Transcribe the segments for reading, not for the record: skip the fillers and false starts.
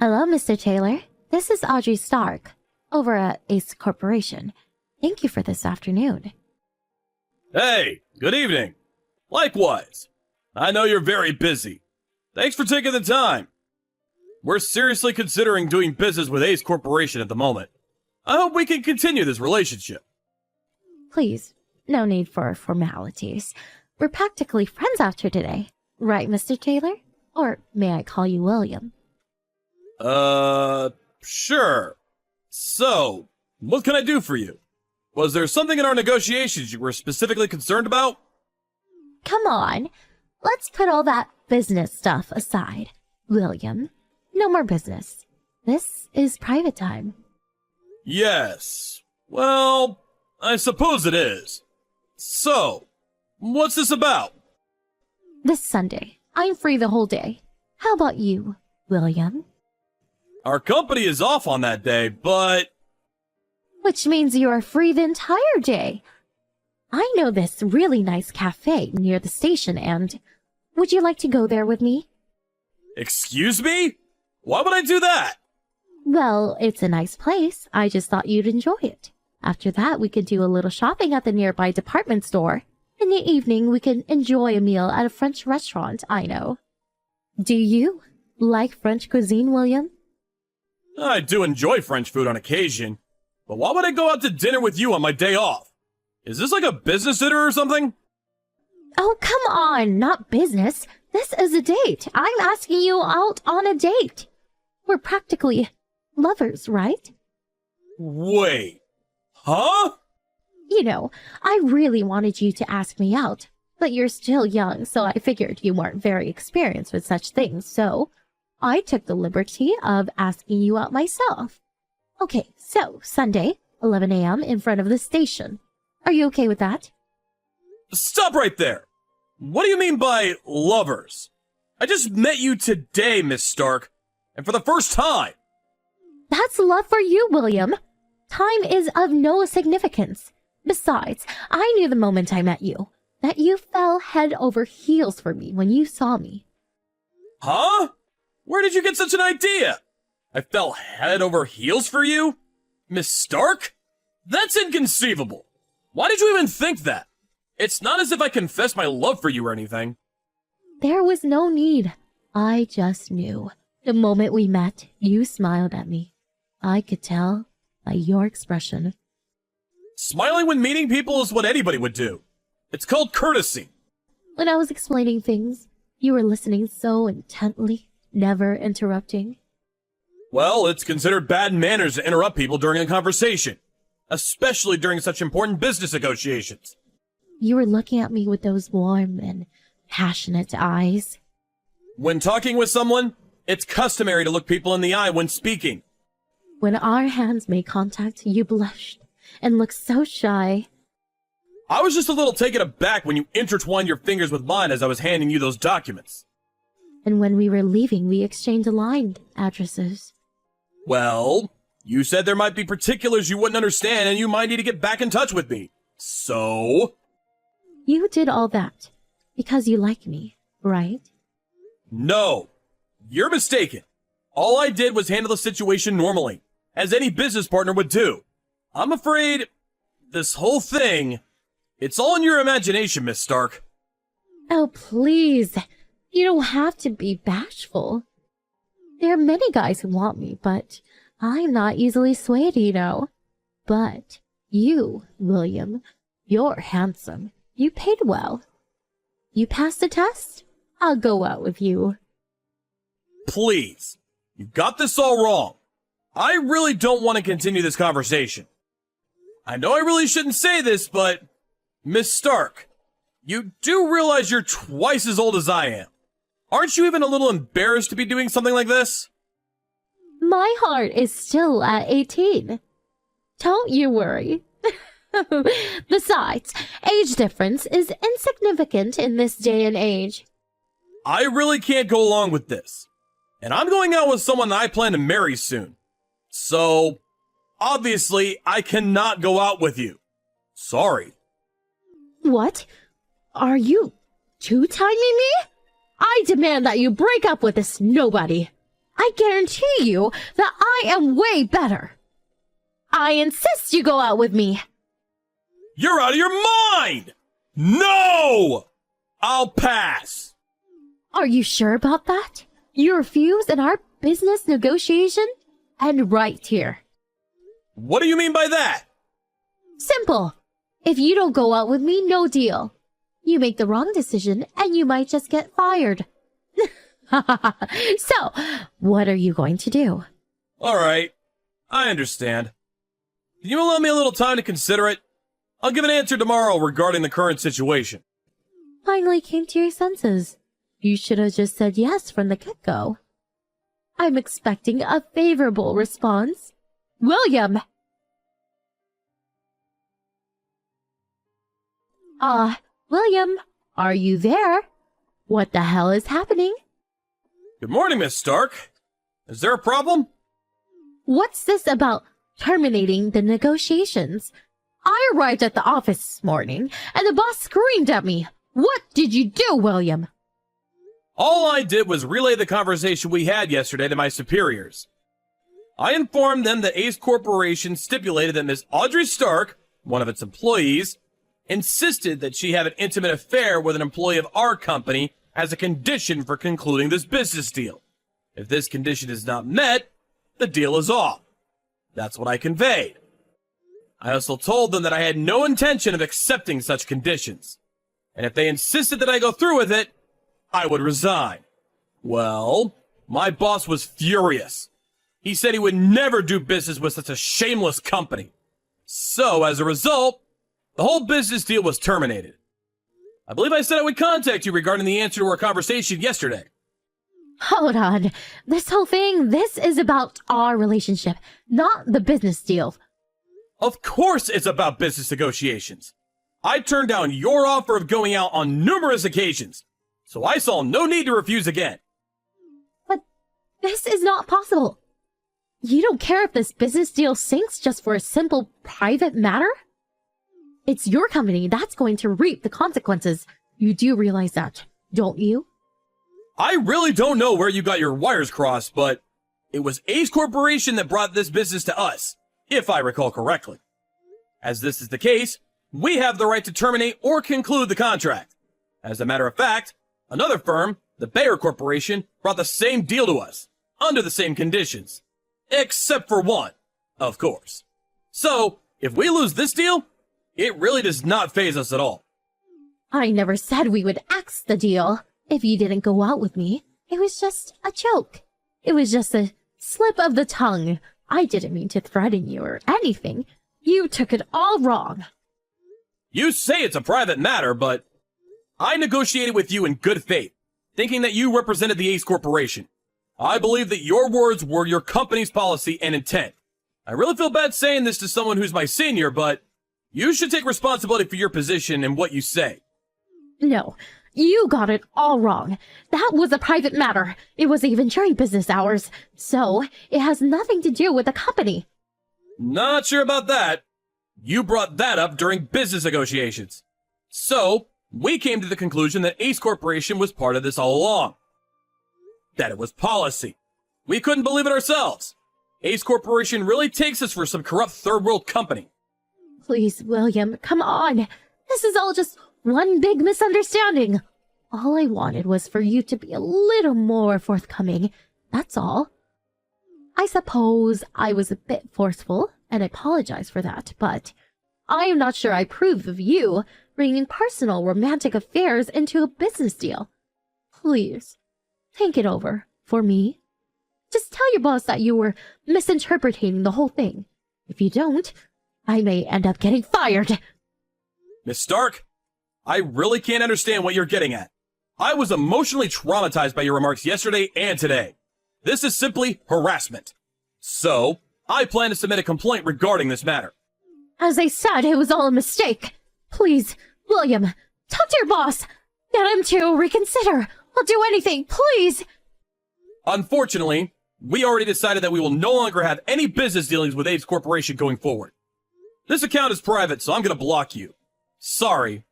Hello, Mr. Taylor. This is Audrey Stark, over at Ace Corporation. Thank you for this afternoon. Hey, good evening. Likewise. I know you're very busy. Thanks for taking the time. We're seriously considering doing business with Ace Corporation at the moment. I hope we can continue this relationship. Please, no need for formalities. We're practically friends after today. Right, Mr. Taylor? Or may I call you William? Sure. So, what can I do for you? Was there something in our negotiations you were specifically concerned about? Come on. Let's put all that business stuff aside. William, no more business. This is private time. Yes. Well, I suppose it is. So, what's this about? This Sunday, I'm free the whole day. How about you, William? Our company is off on that day, but... Which means you are free the entire day. I know this really nice cafe near the station and... Would you like to go there with me? Excuse me? Why would I do that? Well, it's a nice place. I just thought you'd enjoy it. After that, we could do a little shopping at the nearby department store. In the evening, we could enjoy a meal at a French restaurant, I know. Do you like French cuisine, William? I do enjoy French food on occasion, but why would I go out to dinner with you on my day off? Is this like a business dinner or something? Oh, come on, not business. This is a date. I'm asking you out on a date. We're practically lovers, right? Wait. Huh? You know, I really wanted you to ask me out, but you're still young, so I figured you weren't very experienced with such things, so I took the liberty of asking you out myself. Okay, so Sunday, 11 a.m. in front of the station. Are you okay with that? Stop right there. What do you mean by lovers? I just met you today, Miss Stark, and for the first time. That's love for you, William. Time is of no significance. Besides, I knew the moment I met you that you fell head over heels for me when you saw me. Huh? Where did you get such an idea? I fell head over heels for you? Miss Stark? That's inconceivable. Why did you even think that? It's not as if I confessed my love for you or anything. There was no need. I just knew. The moment we met, you smiled at me. I could tell by your expression. Smiling when meeting people is what anybody would do. It's called courtesy. When I was explaining things, you were listening so intently, never interrupting. Well, it's considered bad manners to interrupt people during a conversation, especially during such important business negotiations. You were looking at me with those warm and passionate eyes. When talking with someone, it's customary to look people in the eye when speaking. When our hands made contact, you blushed and looked so shy. I was just a little taken aback when you intertwined your fingers with mine as I was handing you those documents. And when we were leaving, we exchanged line addresses. Well, you said there might be particulars you wouldn't understand and you might need to get back in touch with me. So? You did all that because you like me, right? No, you're mistaken. All I did was handle the situation normally, as any business partner would do. I'm afraid this whole thing, it's all in your imagination, Miss Stark. Oh, please. You don't have to be bashful. There are many guys who want me, but I'm not easily swayed, you know. But you, William, you're handsome. You paid well. You passed the test? I'll go out with you. Please, you got this all wrong. I really don't want to continue this conversation. I know I really shouldn't say this, but Miss Stark, you do realize you're twice as old as I am. Aren't you even a little embarrassed to be doing something like this? My heart is still at 18. Don't you worry. Besides, age difference is insignificant in this day and age. I really can't go along with this. And I'm going out with someone that I plan to marry soon. So, obviously, I cannot go out with you. Sorry. What? Are you two-timing me? I demand that you break up with this nobody. I guarantee you that I am way better. I insist you go out with me. You're out of your mind! No! I'll pass. Are you sure about that? You refuse in our business negotiation? And right here. What do you mean by that? Simple. If you don't go out with me, no deal. You make the wrong decision and you might just get fired. So, what are you going to do? All right, I understand. Can you allow me a little time to consider it? I'll give an answer tomorrow regarding the current situation. Finally came to your senses. You should have just said yes from the get-go. I'm expecting a favorable response. William! William, are you there? What the hell is happening? Good morning, Miss Stark. Is there a problem? What's this about terminating the negotiations? I arrived at the office this morning, and the boss screamed at me. What did you do, William? All I did was relay the conversation we had yesterday to my superiors. I informed them that Ace Corporation stipulated that Miss Audrey Stark, one of its employees, insisted that she have an intimate affair with an employee of our company as a condition for concluding this business deal. If this condition is not met, the deal is off. That's what I conveyed. I also told them that I had no intention of accepting such conditions, and if they insisted that I go through with it, I would resign. Well, my boss was furious. He said he would never do business with such a shameless company. So, as a result, the whole business deal was terminated. I believe I said I would contact you regarding the answer to our conversation yesterday. Hold on. This whole thing, this is about our relationship, not the business deal. Of course it's about business negotiations. I turned down your offer of going out on numerous occasions, so I saw no need to refuse again. But this is not possible. You don't care if this business deal sinks just for a simple private matter? It's your company that's going to reap the consequences. You do realize that, don't you? I really don't know where you got your wires crossed, but it was Ace Corporation that brought this business to us, if I recall correctly. As this is the case, we have the right to terminate or conclude the contract. As a matter of fact, another firm, the Bayer Corporation, brought the same deal to us, under the same conditions. Except for one, of course. So, if we lose this deal, it really does not faze us at all. I never said we would axe the deal. If you didn't go out with me, it was just a joke. It was just a slip of the tongue. I didn't mean to threaten you or anything. You took it all wrong. You say it's a private matter, but I negotiated with you in good faith, thinking that you represented the Ace Corporation. I believe that your words were your company's policy and intent. I really feel bad saying this to someone who's my senior, but you should take responsibility for your position and what you say. No, you got it all wrong. That was a private matter. It was even during business hours, so it has nothing to do with the company. Not sure about that. You brought that up during business negotiations. So, we came to the conclusion that Ace Corporation was part of this all along. That it was policy. We couldn't believe it ourselves. Ace Corporation really takes us for some corrupt third world company. Please, William, come on. This is all just one big misunderstanding. All I wanted was for you to be a little more forthcoming. That's all. I suppose I was a bit forceful, and I apologize for that, but I am not sure I approve of you bringing personal romantic affairs into a business deal. Please, think it over for me. Just tell your boss that you were misinterpreting the whole thing. If you don't, I may end up getting fired. Miss Stark, I really can't understand what you're getting at. I was emotionally traumatized by your remarks yesterday and today. This is simply harassment. So, I plan to submit a complaint regarding this matter. As I said, it was all a mistake. Please, William, talk to your boss. Get him to reconsider. I'll do anything, please. Unfortunately, we already decided that we will no longer have any business dealings with Ace Corporation going forward. This account is private, so I'm going to block you. Sorry.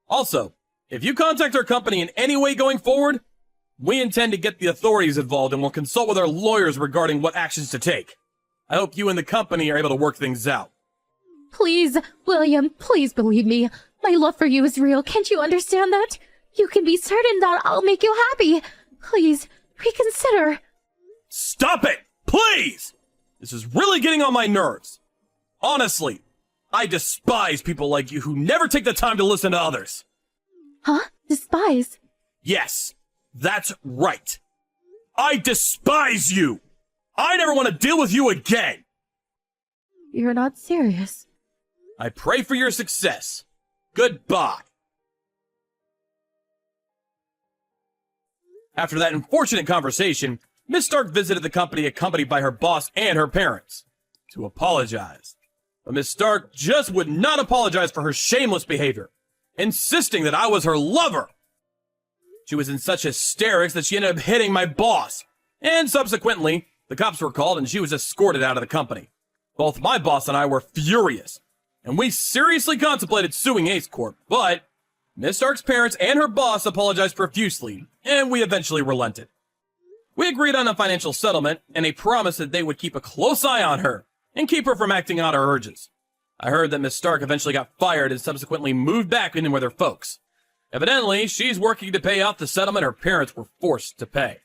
Also, if you contact our company in any way going forward, We intend to get the authorities involved and will consult with our lawyers regarding what actions to take. I hope you and the company are able to work things out. Please, William, please believe me. My love for you is real. Can't you understand that? You can be certain that I'll make you happy. Please, reconsider. Stop it! Please! This is really getting on my nerves. Honestly, I despise people like you who never take the time to listen to others. Huh? Despise? Yes, that's right. I despise you! I never want to deal with you again! You're not serious. I pray for your success. Goodbye. After that unfortunate conversation, Miss Stark visited the company accompanied by her boss and her parents to apologize. But Miss Stark just would not apologize for her shameless behavior, insisting that I was her lover. She was in such hysterics that she ended up hitting my boss, and subsequently, the cops were called and she was escorted out of the company. Both my boss and I were furious, and we seriously contemplated suing Ace Corp, but Miss Stark's parents and her boss apologized profusely, and we eventually relented. We agreed on a financial settlement and a promise that they would keep a close eye on her and keep her from acting out her urges. I heard that Miss Stark eventually got fired and subsequently moved back in with her folks. Evidently, she's working to pay off the settlement her parents were forced to pay.